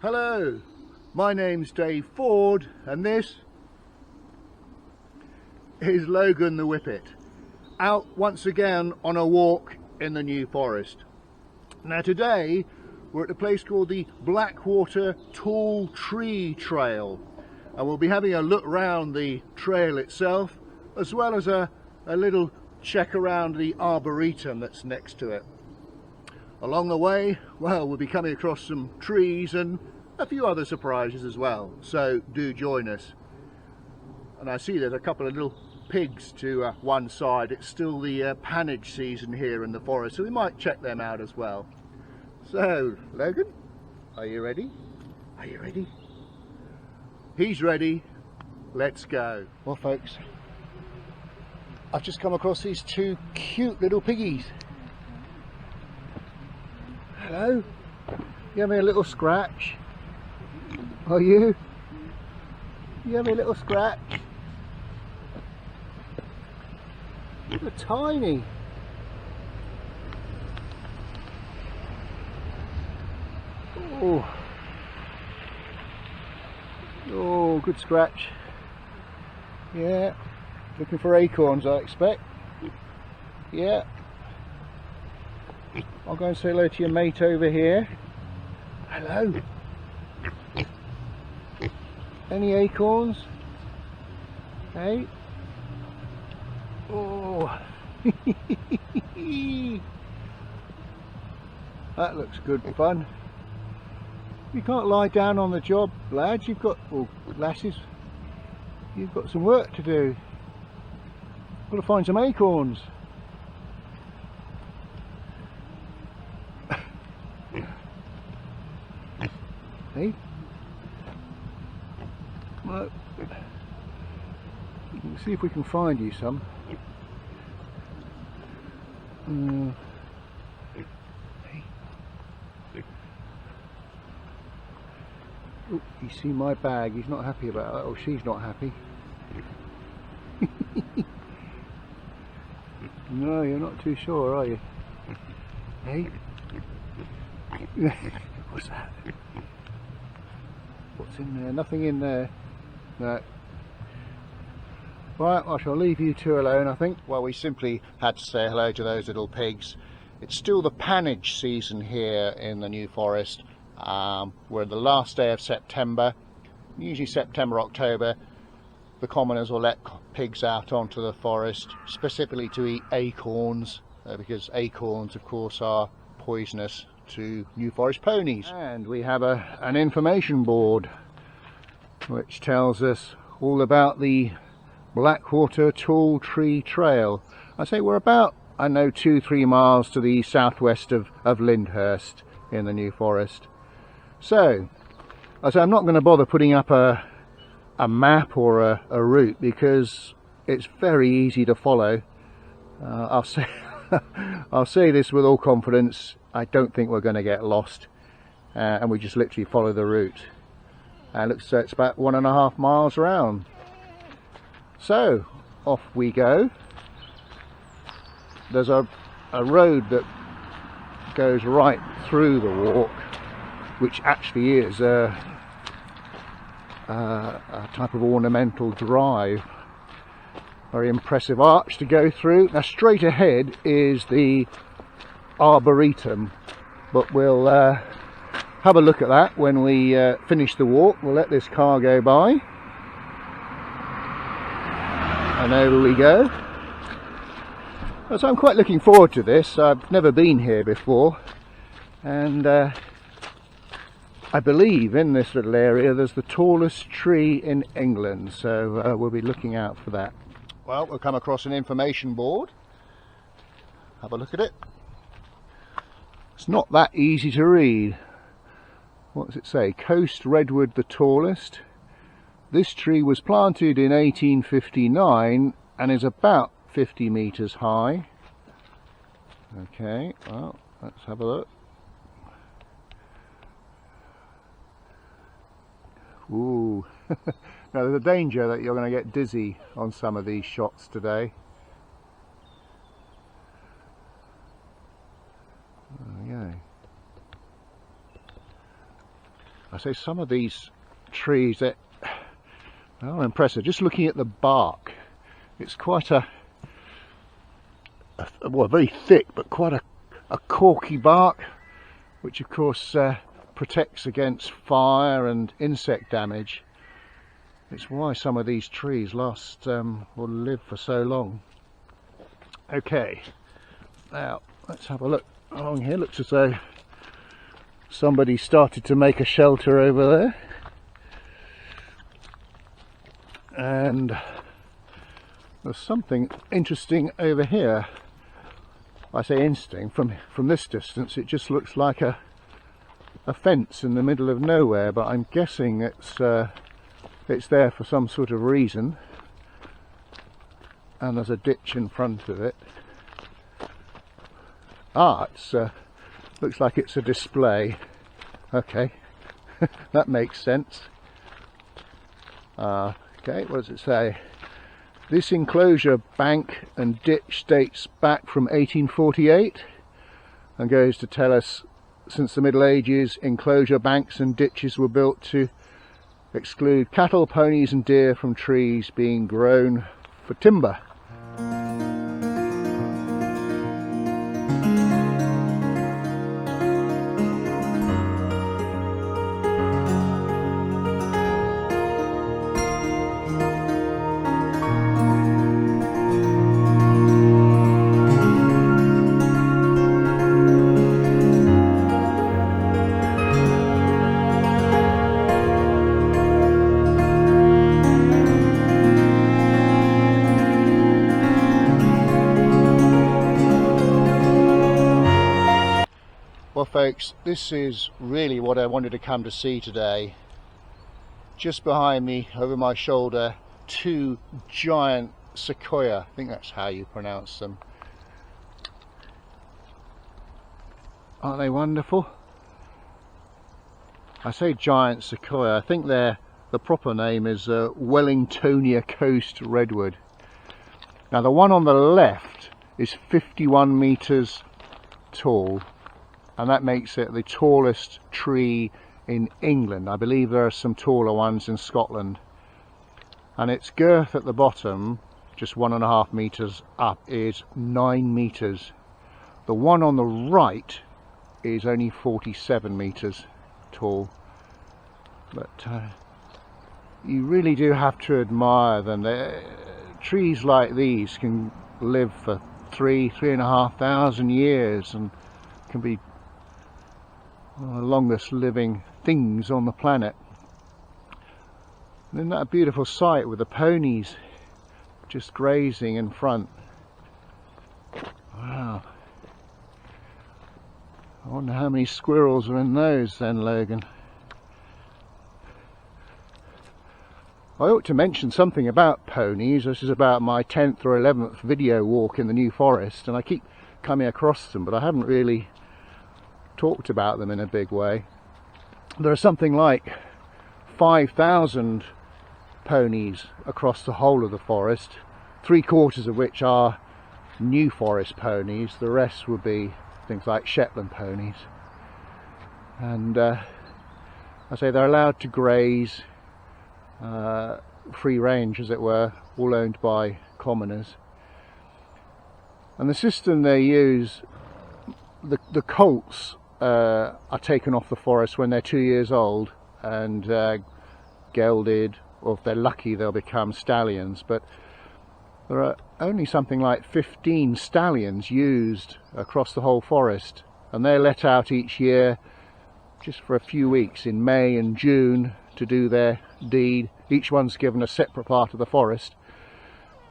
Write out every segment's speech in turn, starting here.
Hello, my name's Dave Ford and this is Logan the Whippet, out once again on a walk in the New Forest. Now today we're at a place called the Blackwater Tall Tree Trail, and we'll be having a look round the trail itself as well as a little check around the Arboretum that's next to it. Along the way, well, we'll be coming across some trees and a few other surprises as well, so do join us. And I see there's a couple of little pigs to one side. It's still the panage season here in the forest, so we might check them out as well. So, Logan, are you ready? Are you ready? He's ready. Let's go. Well, folks, I've just come across these two cute little piggies. Hello. You having a little scratch? Are you? You having a little scratch? You're tiny. Oh. Oh, good scratch. Yeah. Looking for acorns, I expect. Yeah. I'll go and say hello to your mate over here. Hello. Any acorns? Hey? Oh. That looks good fun. You can't lie down on the job, lads. You've got, or lasses, you've got some work to do. Got to find some acorns. Hey, well, let's see if we can find you some. Hey. Oh, you see my bag? He's not happy about that. Oh, she's not happy. No, you're not too sure, are you? Hey. What's that? What's in there? Nothing in there. No. Right, I shall leave you two alone, I think. Well, we simply had to say hello to those little pigs. It's still the panage season here in the New Forest. We're the last day of September. Usually September, October, the commoners will let pigs out onto the forest, specifically to eat acorns, because acorns, of course, are poisonous to New Forest ponies. And we have an information board which tells us all about the Blackwater Tall Tree Trail. I say we're about, I know, 2-3 miles to the southwest of Lyndhurst in the New Forest. So, I say I'm not going to bother putting up a map or a route because it's very easy to follow. I'll say this with all confidence. I don't think we're going to get lost, and we just literally follow the route. And looks it's about 1.5 miles around. So off we go. There's a road that goes right through the walk, which actually is a type of ornamental drive. Very impressive arch to go through. Now straight ahead is the Arboretum, but we'll have a look at that when we finish the walk. We'll let this car go by, and over we go. So I'm quite looking forward to this. I've never been here before, and I believe in this little area there's the tallest tree in England, so we'll be looking out for that. Well, we'll come across an information board. Have a look at it. It's not that easy to read. What does it say? Coast redwood the tallest. This tree was planted in 1859 and is about 50 metres high. Okay, well, let's have a look. Ooh. Now there's a danger that you're going to get dizzy on some of these shots today. Okay. I say some of these trees that are impressive. Just looking at the bark, it's quite well, very thick, but quite a corky bark, which of course protects against fire and insect damage. It's why some of these trees last or live for so long. Okay, now let's have a look along here. Looks as though somebody started to make a shelter over there, and there's something interesting over here. I say interesting, from this distance it just looks like a fence in the middle of nowhere, but I'm guessing it's there for some sort of reason. And there's a ditch in front of it. It's looks like it's a display. Okay, that makes sense. Okay, what does it say? This enclosure, bank and ditch dates back from 1848 and goes to tell us since the Middle Ages enclosure banks and ditches were built to exclude cattle, ponies and deer from trees being grown for timber. Well folks, this is really what I wanted to come to see today. Just behind me, over my shoulder, two giant Sequoia, I think that's how you pronounce them. Aren't they wonderful? I say giant Sequoia, I think the proper name is Wellingtonia Coast Redwood. Now the one on the left is 51 metres tall, and that makes it the tallest tree in England. I believe there are some taller ones in Scotland. And its girth at the bottom, just 1.5 metres up, is 9 metres. The one on the right is only 47 metres tall. But you really do have to admire them. Trees like these can live for 3,500 years and can be the longest living things on the planet. And isn't that a beautiful sight with the ponies just grazing in front? Wow. I wonder how many squirrels are in those then, Logan. I ought to mention something about ponies. This is about my 10th or 11th video walk in the New Forest, and I keep coming across them, but I haven't really talked about them in a big way. There are something like 5,000 ponies across the whole of the forest, 3/4 of which are New Forest ponies. The rest would be things like Shetland ponies. And I say they're allowed to graze, free range as it were, all owned by commoners. And the system they use, the colts are taken off the forest when they're 2 years old and gelded, or if they're lucky they'll become stallions, but there are only something like 15 stallions used across the whole forest, and they're let out each year just for a few weeks in May and June to do their deed. Each one's given a separate part of the forest,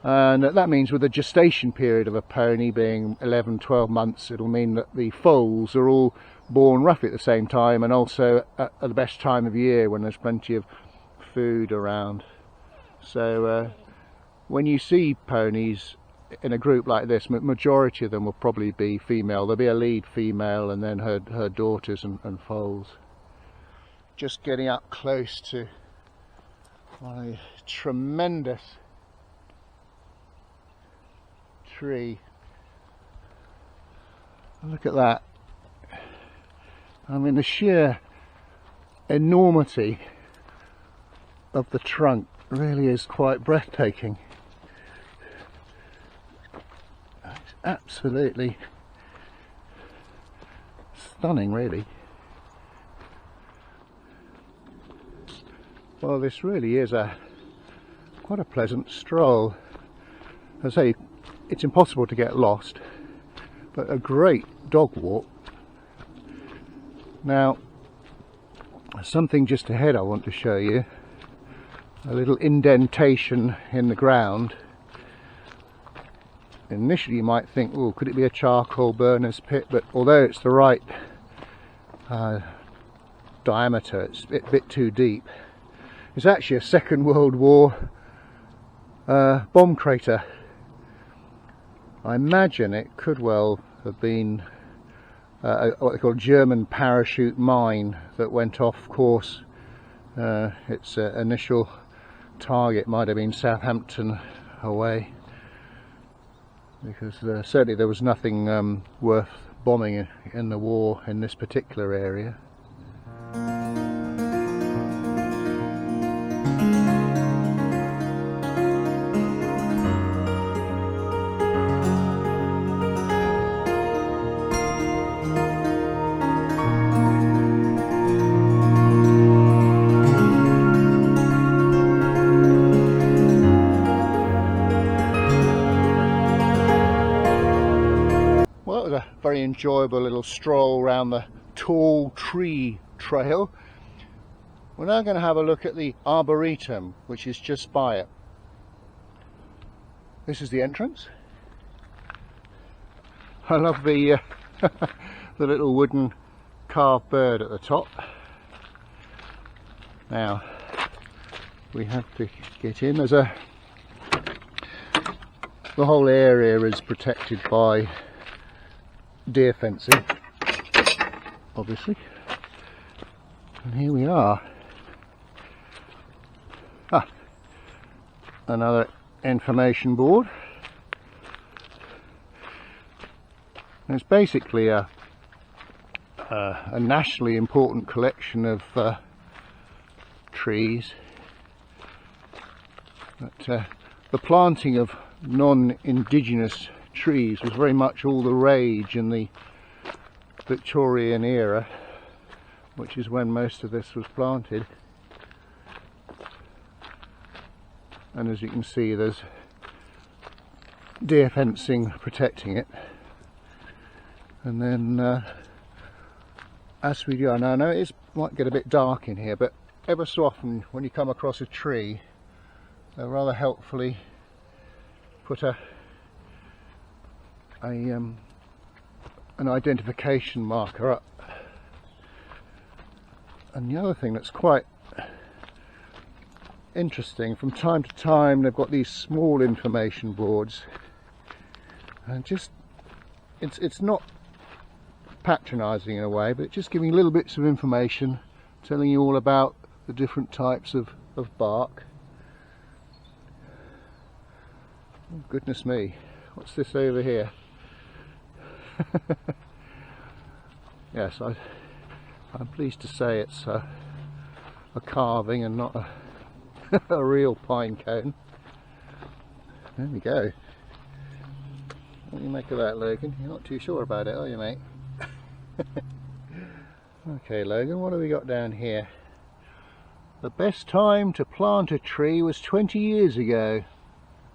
and that means with the gestation period of a pony being 11-12 months, it'll mean that the foals are all born roughly at the same time, and also at the best time of year when there's plenty of food around. So when you see ponies in a group like this, majority of them will probably be female. There'll be a lead female and then her daughters and foals. Just getting up close to one of these tremendous tree. Look at that. I mean, the sheer enormity of the trunk really is quite breathtaking. It's absolutely stunning, really. Well, this really is quite a pleasant stroll. As I say, it's impossible to get lost, but a great dog walk. Now, something just ahead I want to show you, a little indentation in the ground. Initially you might think, oh, could it be a charcoal burner's pit, but although it's the right diameter, it's a bit too deep. It's actually a Second World War bomb crater. I imagine it could well have been what they call a German parachute mine that went off course. Its initial target might have been Southampton away, because certainly there was nothing worth bombing in the war in this particular area. Very enjoyable little stroll around the Tall Tree Trail. We're now going to have a look at the Arboretum, which is just by it. This is the entrance. I love the the little wooden carved bird at the top. Now we have to get in. The whole area is protected by deer fencing, obviously, and here we are. Another information board. And it's basically a nationally important collection of trees. But the planting of non-indigenous trees was very much all the rage in the Victorian era, which is when most of this was planted. And as you can see, there's deer fencing protecting it. And then as we go, now I know it might get a bit dark in here, but ever so often when you come across a tree, they'll rather helpfully put an identification marker up. And the other thing that's quite interesting, from time to time they've got these small information boards, and just it's not patronising in a way, but just giving little bits of information, telling you all about the different types of bark. Oh, goodness me, what's this over here? Yes, I'm pleased to say it's a carving and not a real pine cone. There we go. What do you make of that, Logan? You're not too sure about it, are you, mate? Okay, Logan, what have we got down here? The best time to plant a tree was 20 years ago.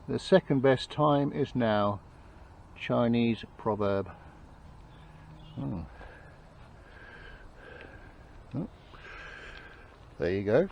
The second best time is now. Chinese proverb. Oh. Oh. There you go.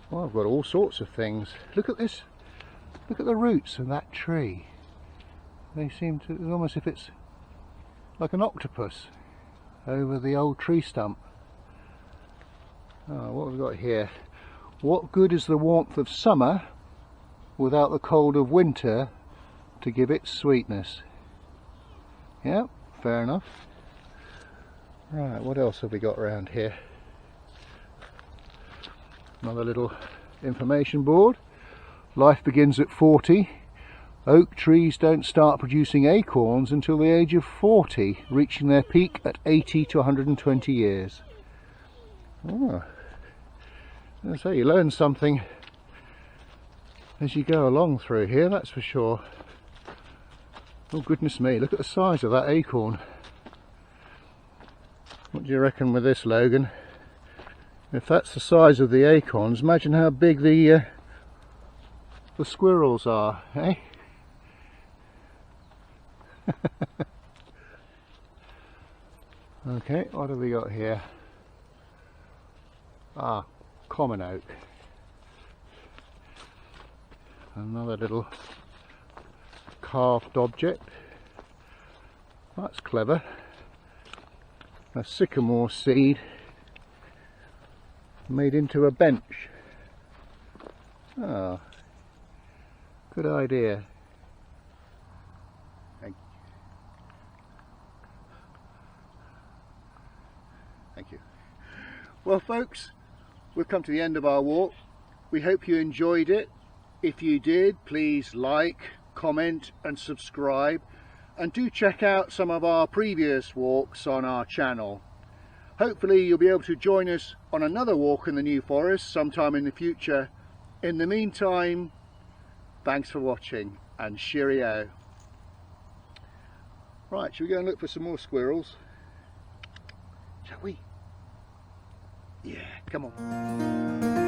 Well, I've got all sorts of things. Look at this. Look at the roots of that tree. They seem to, it's almost as if it's like an octopus over the old tree stump. Oh, what have we got here? what good is the warmth of summer without the cold of winter to give it sweetness? Yeah, fair enough. Right, what else have we got around here? Another little information board. Life begins at 40. Oak trees don't start producing acorns until the age of 40, reaching their peak at 80 to 120 years. Oh. So you learn something as you go along through here, that's for sure. Oh goodness me, look at the size of that acorn. What do you reckon with this, Logan? If that's the size of the acorns, imagine how big the squirrels are, eh? Okay, what have we got here? Ah, common oak. Another little carved object. That's clever. A sycamore seed made into a bench. Ah, good idea. Thank you. Well folks, we've come to the end of our walk. We hope you enjoyed it. If you did, please like, comment and subscribe, and do check out some of our previous walks on our channel. Hopefully you'll be able to join us on another walk in the New Forest sometime in the future. In the meantime, thanks for watching and cheerio. Right, shall we go and look for some more squirrels? Shall we? Yeah, come on.